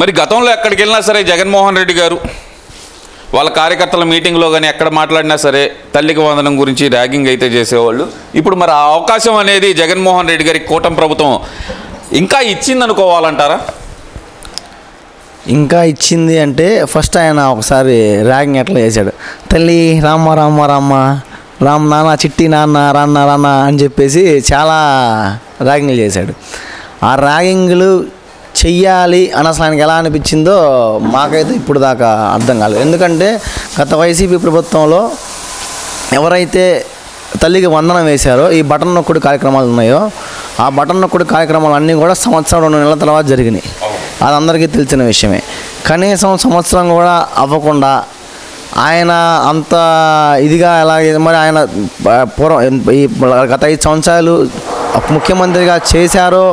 మరి గతంలో ఎక్కడికి వెళ్ళినా సరే జగన్మోహన్ రెడ్డి గారు వాళ్ళ కార్యకర్తల మీటింగ్లో కానీ ఎక్కడ మాట్లాడినా సరే తల్లికి వందనం గురించి ర్యాగింగ్ అయితే చేసేవాళ్ళు. ఇప్పుడు మరి ఆ అవకాశం అనేది జగన్మోహన్ రెడ్డి గారికి కూటమి ప్రభుత్వం ఇంకా ఇచ్చిందనుకోవాలంటారా? ఇంకా ఇచ్చింది అంటే ఫస్ట్ ఆయన ఒకసారి ర్యాగింగ్ ఎట్లా చేశాడు, తల్లి రామ్మ రామ్మ రామ్మ రామ్ నాన్న చిట్టి నాన్న రాన్న రాన్న అని చెప్పేసి చాలా ర్యాగింగ్లు చేశాడు. ఆ ర్యాగింగ్లు చెయ్యాలి అని అసలు ఆయనకి ఎలా అనిపించిందో మాకైతే ఇప్పుడు దాకా అర్థం కాలేదు. ఎందుకంటే గత వైసీపీ ప్రభుత్వంలో ఎవరైతే తల్లికి వందనం వేశారో ఈ బటన్ నొక్కుడు కార్యక్రమాలు ఉన్నాయో ఆ బటన్ నొక్కుడు కార్యక్రమాలు అన్నీ కూడా సంవత్సరం 2 నెలల తర్వాత జరిగినాయి. అది అందరికీ తెలిసిన విషయమే. కనీసం సంవత్సరం కూడా అవ్వకుండా ఆయన అంత ఇదిగా ఎలాగే మరి ఆయన ఈ గత 5 సంవత్సరాలు ముఖ్యమంత్రిగా చేశారో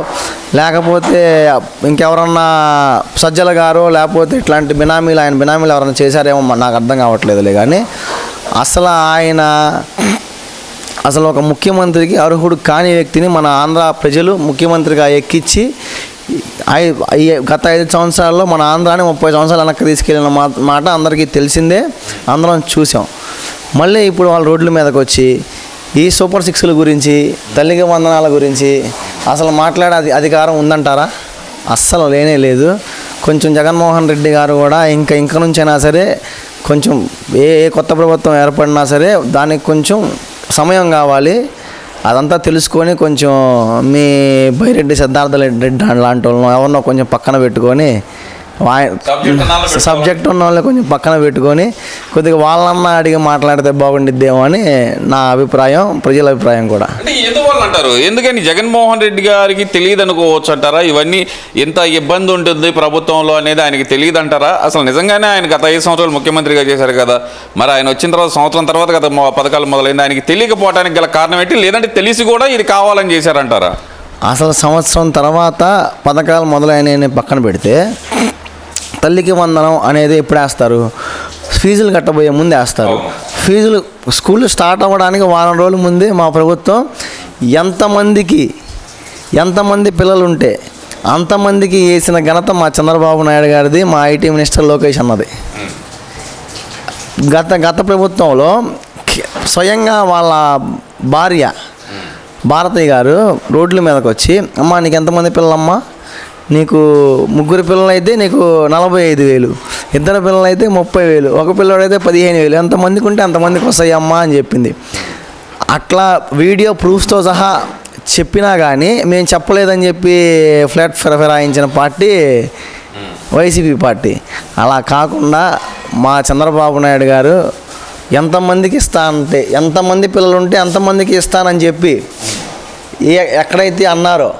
లేకపోతే ఇంకెవరన్నా సజ్జల గారో లేకపోతే ఇట్లాంటి బినామీలు ఆయన బినామీలు ఎవరైనా చేశారేమో నాకు అర్థం కావట్లేదులే. కానీ అసలు ఒక ముఖ్యమంత్రికి అర్హుడు కాని వ్యక్తిని మన ఆంధ్ర ప్రజలు ముఖ్యమంత్రిగా ఎక్కించి గత 5 సంవత్సరాల్లో మన ఆంధ్రాని 30 సంవత్సరాలు వెనక్కి తీసుకెళ్ళిన మాట అందరికీ తెలిసిందే, అందరం చూసాం. మళ్ళీ ఇప్పుడు వాళ్ళ రోడ్ల మీదకి వచ్చి ఈ సూపర్ 6ల గురించి తల్లికి వందనాల గురించి అసలు మాట్లాడే అధికారం ఉందంటారా? అస్సలు లేనే లేదు. కొంచెం జగన్మోహన్ రెడ్డి గారు కూడా ఇంక నుంచైనా సరే కొంచెం ఏ కొత్త ప్రభుత్వం ఏర్పడినా సరే దానికి కొంచెం సమయం కావాలి. అదంతా తెలుసుకొని కొంచెం మీ బైరెడ్డి సిద్ధార్థ రెడ్డి లాంటి వాళ్ళని ఎవరినో కొంచెం పక్కన పెట్టుకొని సబ్జెక్ట్ ఉన్న వాళ్ళని కొంచెం పక్కన పెట్టుకొని కొద్దిగా వాళ్ళన్నా అడిగి మాట్లాడితే బాగుండిద్దేమో అని నా అభిప్రాయం, ప్రజల అభిప్రాయం కూడా. అంటే ఎందువల్ల అంటారు? ఎందుకని జగన్మోహన్ రెడ్డి గారికి తెలియదు అనుకోవచ్చు అంటారా? ఇవన్నీ ఎంత ఇబ్బంది ఉంటుంది ప్రభుత్వంలో అనేది ఆయనకి తెలియదు అంటారా? అసలు నిజంగానే ఆయన గత 5 సంవత్సరాలు ముఖ్యమంత్రిగా చేశారు కదా, మరి ఆయన వచ్చిన తర్వాత సంవత్సరం తర్వాత గత పథకాలు మొదలైంది. ఆయనకి తెలియకపోవడానికి గల కారణం ఏంటి? లేదంటే తెలిసి కూడా ఇది కావాలని చేశారంటారా? అసలు సంవత్సరం తర్వాత పథకాలు మొదలైన పక్కన పెడితే తల్లికి వందనం అనేది ఎప్పుడు వేస్తారు? ఫీజులు కట్టబోయే ముందు వేస్తారు. ఫీజులు స్కూల్ స్టార్ట్ అవ్వడానికి వారం రోజుల ముందే మా ప్రభుత్వం ఎంతమంది పిల్లలు ఉంటే అంతమందికి వేసిన ఘనత మా చంద్రబాబు నాయుడు గారిది, మా ఐటీ మినిస్టర్ లోకేష్ అన్నది. గత ప్రభుత్వంలో స్వయంగా వాళ్ళ భార్య భారతి గారు రోడ్ల మీదకి వచ్చి, అమ్మ నీకు ఎంతమంది పిల్లలమ్మా, నీకు 3 పిల్లలైతే నీకు 45,000, 2 పిల్లలైతే 30,000, ఒక పిల్లడైతే 15,000, ఎంతమందికి ఉంటే అంతమందికి వస్తాయమ్మా అని చెప్పింది. అట్లా వీడియో ప్రూఫ్స్తో సహా చెప్పినా కానీ మేము చెప్పలేదని చెప్పి ఫ్లాట్ ఫిరాయించిన పార్టీ వైసీపీ పార్టీ. అలా కాకుండా మా చంద్రబాబు నాయుడు గారు ఎంతమందికి ఇస్తానంటే ఎంతమంది పిల్లలు ఉంటే అంతమందికి ఇస్తానని చెప్పి ఎక్కడైతే అన్నారో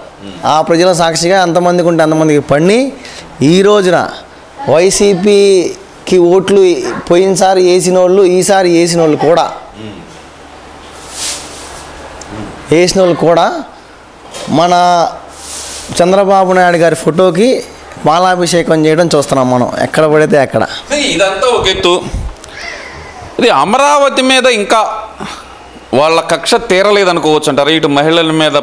ఆ ప్రజల సాక్షిగా ఎంతమందికి ఉంటే అంతమందికి పని ఈ రోజున వైసీపీకి ఓట్లు పోయినసారి వేసిన వాళ్ళు ఈసారి వేసిన వాళ్ళు కూడా మన చంద్రబాబు నాయుడు గారి ఫోటోకి పాలాభిషేకం చేయడం చూస్తున్నాం మనం ఎక్కడ పడితే అక్కడ. ఇదంతా ఒక ఎత్తు. ఇది అమరావతి మీద ఇంకా వాళ్ళ కక్ష తీరలేదనుకోవచ్చు అంటారు. ఇటు మహిళల మీద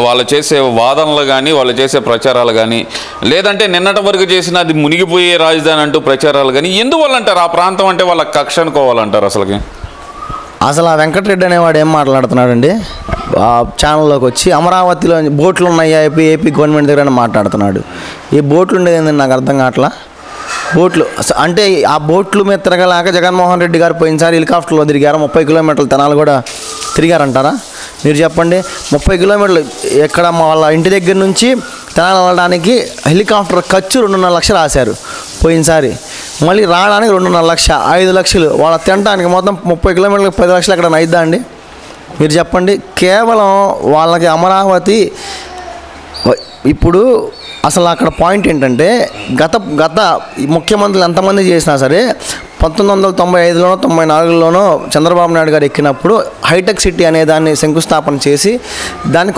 వాళ్ళు చేసే వాదనలు కానీ వాళ్ళు చేసే ప్రచారాలు కానీ, లేదంటే నిన్నటి వరకు చేసిన అది మునిగిపోయే రాజధాని అంటూ ప్రచారాలు కానీ, ఎందువల్ల అంటారు ఆ ప్రాంతం అంటే వాళ్ళ కక్ష అనుకోవాలంటారు? అసలు ఆ వెంకటరెడ్డి అనేవాడు ఏం మాట్లాడుతున్నాడండి ఆ ఛానల్లోకి వచ్చి, అమరావతిలో బోట్లు ఉన్నాయా ఏపీ గవర్నమెంట్ దగ్గర మాట్లాడుతున్నాడు. ఈ బోట్లు ఉండేది ఏంటంటే నాకు అర్థం కావట్లా. బోట్లు అంటే ఆ బోట్లు మీద తిరగలేక జగన్మోహన్ రెడ్డి గారు పోయినసారి హెలికాప్టర్లో తిరిగారు. 30 కిలోమీటర్లు తెనాలు కూడా తిరిగారంటారా? మీరు చెప్పండి. 30 కిలోమీటర్లు ఎక్కడ వాళ్ళ ఇంటి దగ్గర నుంచి తెనాలి వెళ్ళడానికి హెలికాప్టర్ ఖర్చు 2.5 లక్షలు రాశారు పోయినసారి. మళ్ళీ రావడానికి 2.5 లక్షలు, 5 లక్షలు. వాళ్ళ తినడానికి మొత్తం 30 కిలోమీటర్లకు 10 లక్షలు ఎక్కడ అయిద్దా అండి? మీరు చెప్పండి. కేవలం వాళ్ళకి అమరావతి ఇప్పుడు అసలు అక్కడ పాయింట్ ఏంటంటే గత ముఖ్యమంత్రులు ఎంతమంది చేసినా సరే 1995లోనో 94లోనో చంద్రబాబు నాయుడు గారు ఎక్కినప్పుడు హైటెక్ సిటీ అనే దాన్ని శంకుస్థాపన చేసి దాన్ని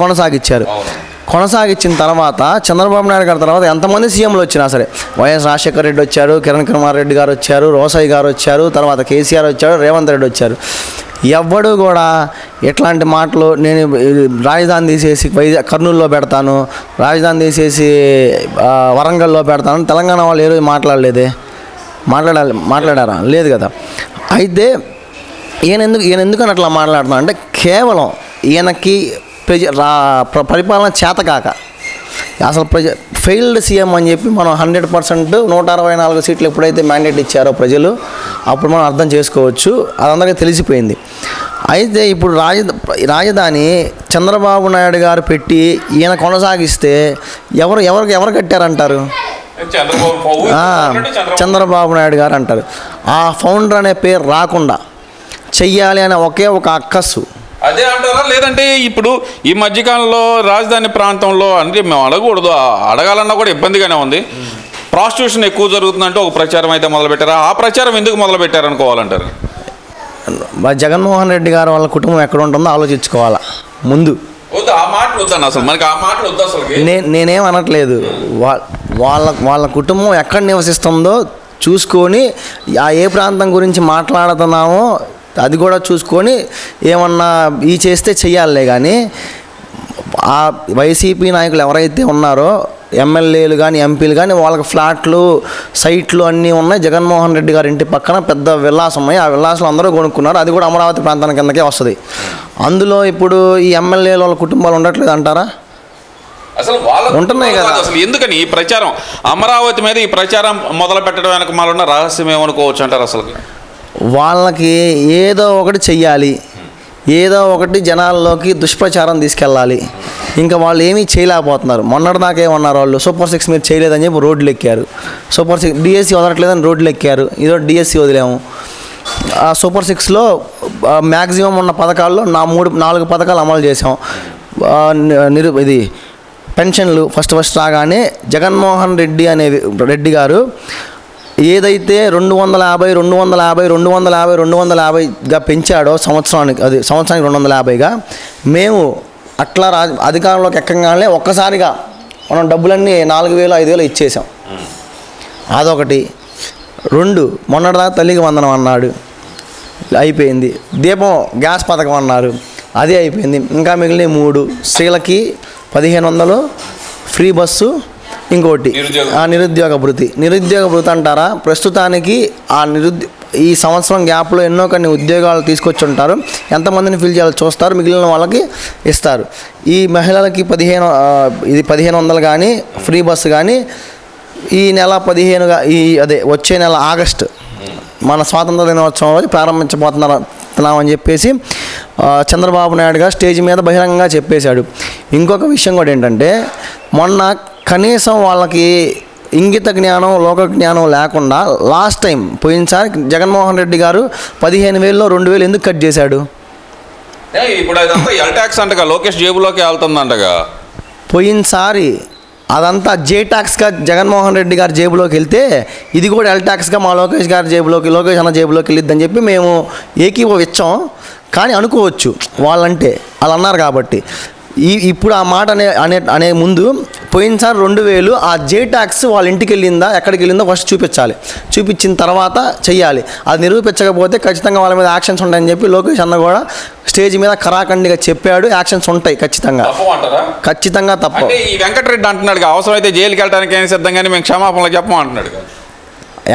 కొనసాగించిన తర్వాత చంద్రబాబు నాయుడు గారి తర్వాత ఎంతమంది సీఎంలు వచ్చినా సరే, వైఎస్ రాజశేఖర రెడ్డి వచ్చారు, కిరణ్ కుమార్ రెడ్డి గారు వచ్చారు, రోసయ్య గారు వచ్చారు, తర్వాత కేసీఆర్ వచ్చారు, రేవంత్ రెడ్డి వచ్చారు. ఎవ్వడు కూడా ఎట్లాంటి మాటలు నేను రాజధాని తీసేసి కర్నూలులో పెడతాను, రాజధాని తీసేసి వరంగల్లో పెడతాను తెలంగాణ వాళ్ళు ఏ రోజు మాట్లాడలేదే. మాట్లాడారా? లేదు కదా. అయితే ఈయన ఎందుకని అట్లా మాట్లాడుతున్నా అంటే కేవలం ఈయనకి పరిపాలన చేతకాక అసలు ఫెయిల్డ్ సీఎం అని చెప్పి మనం 100% 164 సీట్లు ఎప్పుడైతే మ్యాండేట్ ఇచ్చారో ప్రజలు అప్పుడు మనం అర్థం చేసుకోవచ్చు. అదందరికీ తెలిసిపోయింది. అయితే ఇప్పుడు రాజధాని చంద్రబాబు నాయుడు గారు పెట్టి ఈయన కొనసాగిస్తే ఎవరు కట్టారంటారు? చంద్రబాబు నాయుడు గారు అంటారు. ఆ ఫౌండర్ అనే పేరు రాకుండా చెయ్యాలి అనే ఒకే ఒక అక్కస్సు. అదే అంటారా? లేదంటే ఇప్పుడు ఈ మధ్యకాలంలో రాజధాని ప్రాంతంలో అంటే మేము అడగకూడదు, అడగాలన్నా కూడా ఇబ్బందిగానే ఉంది. ప్రాస్టిట్యూషన్ ఎక్కువ జరుగుతుందంటే ఒక ప్రచారం అయితే మొదలుపెట్టారా? ఆ ప్రచారం ఎందుకు మొదలుపెట్టారు అనుకోవాలంటారు? జగన్మోహన్ రెడ్డి గారు వాళ్ళ కుటుంబం ఎక్కడ ఉంటుందో ఆలోచించుకోవాలా ముందు. వద్దు ఆ మాటలు వద్దాను, అసలు మనకి ఆ మాటలు వద్దు. అసలు నేనేం అనట్లేదు. వాళ్ళ కుటుంబం ఎక్కడ నివసిస్తుందో చూసుకొని ఏ ప్రాంతం గురించి మాట్లాడుతున్నామో అది కూడా చూసుకొని ఏమన్నా చేస్తే చెయ్యాలే. కానీ ఆ వైసీపీ నాయకులు ఎవరైతే ఉన్నారో ఎమ్మెల్యేలు కానీ ఎంపీలు కానీ వాళ్ళకి ఫ్లాట్లు సైట్లు అన్నీ ఉన్నాయి. జగన్మోహన్ రెడ్డి గారి ఇంటి పక్కన పెద్ద విల్లాసం ఉన్నాయి. ఆ విల్లాసులు అందరూ కొనుక్కున్నారు. అది కూడా అమరావతి ప్రాంతానికి కిందకే వస్తుంది. అందులో ఇప్పుడు ఈ ఎమ్మెల్యేల వాళ్ళ కుటుంబాలు ఉండట్లేదు అంటారా? అసలు ఉంటున్నాయి కదా. అసలు ఎందుకని ఈ ప్రచారం అమరావతి మీద ఈ ప్రచారం మొదలు పెట్టడం వెనక మాలున్న రహస్యం ఏమనుకోవచ్చు అంటారు? అసలు వాళ్ళకి ఏదో ఒకటి చెయ్యాలి, ఏదో ఒకటి జనాల్లోకి దుష్ప్రచారం తీసుకెళ్ళాలి. ఇంకా వాళ్ళు ఏమీ చేయలేకపోతున్నారు. మొన్నటిదాకా ఏమన్నారు వాళ్ళు, సూపర్ 6 మీరు చేయలేదని చెప్పి రోడ్లు ఎక్కారు. సూపర్ 6 డిఎస్సి వదలట్లేదని రోడ్లు ఎక్కారు. ఇదో డిఎస్సి వదిలేము. ఆ సూపర్ 6లో మ్యాక్సిమం ఉన్న పథకాల్లో 4 పథకాలు అమలు చేసాం. ఇది పెన్షన్లు ఫస్ట్ రాగానే జగన్మోహన్ రెడ్డి గారు ఏదైతే 250గా పెంచాడో సంవత్సరానికి 250గా మేము అట్లా అధికారంలోకి ఎక్కగానే ఒక్కసారిగా మనం డబ్బులన్నీ 4,000 5,000 ఇచ్చేసాం. అదొకటి. 2 మొన్నటిదాకా తల్లికి వందనం అన్నాడు, అయిపోయింది. దీపం గ్యాస్ పథకం అన్నారు, అది అయిపోయింది. ఇంకా మిగిలిన 3 స్త్రీలకి 1,500 ఫ్రీ బస్సు, ఇంకోటి నిరుద్యోగ భృతి అంటారా? ప్రస్తుతానికి ఈ సంవత్సరం గ్యాప్లో ఎన్నో కొన్ని ఉద్యోగాలు తీసుకొచ్చి ఉంటారు. ఎంతమందిని ఫిల్ చేయాలో చూస్తారు, మిగిలిన వాళ్ళకి ఇస్తారు. ఈ మహిళలకి 1,500 కానీ ఫ్రీ బస్సు కానీ ఈ నెల 15గా వచ్చే నెల ఆగస్టు మన స్వాతంత్ర దినోత్సవం రోజు ప్రారంభించబోతున్నామని చెప్పేసి చంద్రబాబు నాయుడు గారు స్టేజ్ మీద బహిరంగంగా చెప్పేశాడు. ఇంకొక విషయం కూడా ఏంటంటే మొన్న కనీసం వాళ్ళకి ఇంగిత జ్ఞానం లోక జ్ఞానం లేకుండా లాస్ట్ టైం పోయినసారి జగన్మోహన్ రెడ్డి గారు 15,000లో 2,000 ఎందుకు కట్ చేశాడు? ఇప్పుడు అదంతా ఎల్ ట్యాక్స్ అంటగా లోకేష్ జేబులోకి వెళ్తుందంటగా. పోయినసారి అదంతా జే ట్యాక్స్గా జగన్మోహన్ రెడ్డి గారి జేబులోకి వెళ్తే ఇది కూడా ఎల్ ట్యాక్స్గా మా లోకేష్ అన్న జేబులోకి వెళ్ళిద్దని చెప్పి మేము ఏకీభవించాం. కానీ అనుకోవచ్చు వాళ్ళంటే వాళ్ళు అన్నారు కాబట్టి. ఇప్పుడు ఆ మాట అనే ముందు పోయినసారి 2,000 ఆ జే ట్యాక్స్ వాళ్ళ ఇంటికి వెళ్ళిందా ఎక్కడికి వెళ్ళిందో ఫస్ట్ చూపించాలి. చూపించిన తర్వాత చెయ్యాలి. అది నిరూపించకపోతే ఖచ్చితంగా వాళ్ళ మీద యాక్షన్స్ ఉంటాయని చెప్పి లోకేష్ అన్న కూడా స్టేజ్ మీద ఖరాఖండిగా చెప్పాడు. యాక్షన్స్ ఉంటాయి ఖచ్చితంగా తప్పు. ఈ వెంకటరెడ్డి అంటున్నాడు అవసరమైతే జైలుకి వెళ్ళడానికి సిద్ధంగానే మేము క్షమాపణలు చెప్పమంటున్నాడు.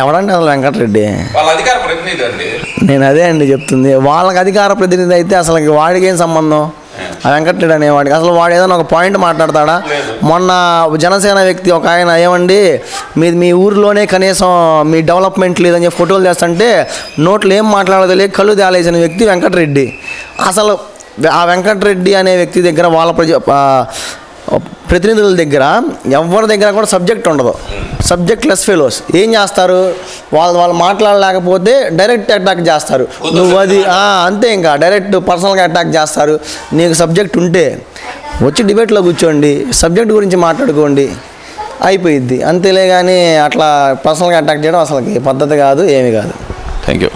ఎవడండి అసలు వెంకటరెడ్డి? వాళ్ళ అధికార ప్రతినిధి అండి. నేను అదే అండి చెప్తుంది. వాళ్ళకి అధికార ప్రతినిధి అయితే అసలు వాడికి ఏం సంబంధం? ఆ వెంకటరెడ్డి అనేవాడికి అసలు వాడు ఏదైనా ఒక పాయింట్ మాట్లాడతాడా? మొన్న జనసేన వ్యక్తి ఒక ఆయన ఏమండి మీ ఊరిలోనే కనీసం మీ డెవలప్మెంట్ లేదని చెప్పి ఫోటోలు చేస్తుంటే నోట్లు ఏం మాట్లాడదు లేదు కళ్ళు తేలేసిన వ్యక్తి వెంకటరెడ్డి. అసలు ఆ వెంకటరెడ్డి అనే వ్యక్తి దగ్గర వాళ్ళ ప్రతినిధుల దగ్గర ఎవరి దగ్గర కూడా సబ్జెక్ట్ ఉండదు. సబ్జెక్ట్ లెస్ ఫెలోస్ ఏం చేస్తారు? వాళ్ళు మాట్లాడలేకపోతే డైరెక్ట్ అటాక్ చేస్తారు. నువ్వు అది అంతే, ఇంకా డైరెక్ట్ పర్సనల్గా అటాక్ చేస్తారు. నీకు సబ్జెక్ట్ ఉంటే వచ్చి డిబేట్లో కూర్చోండి, సబ్జెక్ట్ గురించి మాట్లాడుకోండి, అయిపోయిద్ది. అంతేలే కానీ అట్లా పర్సనల్గా అటాక్ చేయడం అసలు పద్ధతి కాదు, ఏమీ కాదు. Thank you.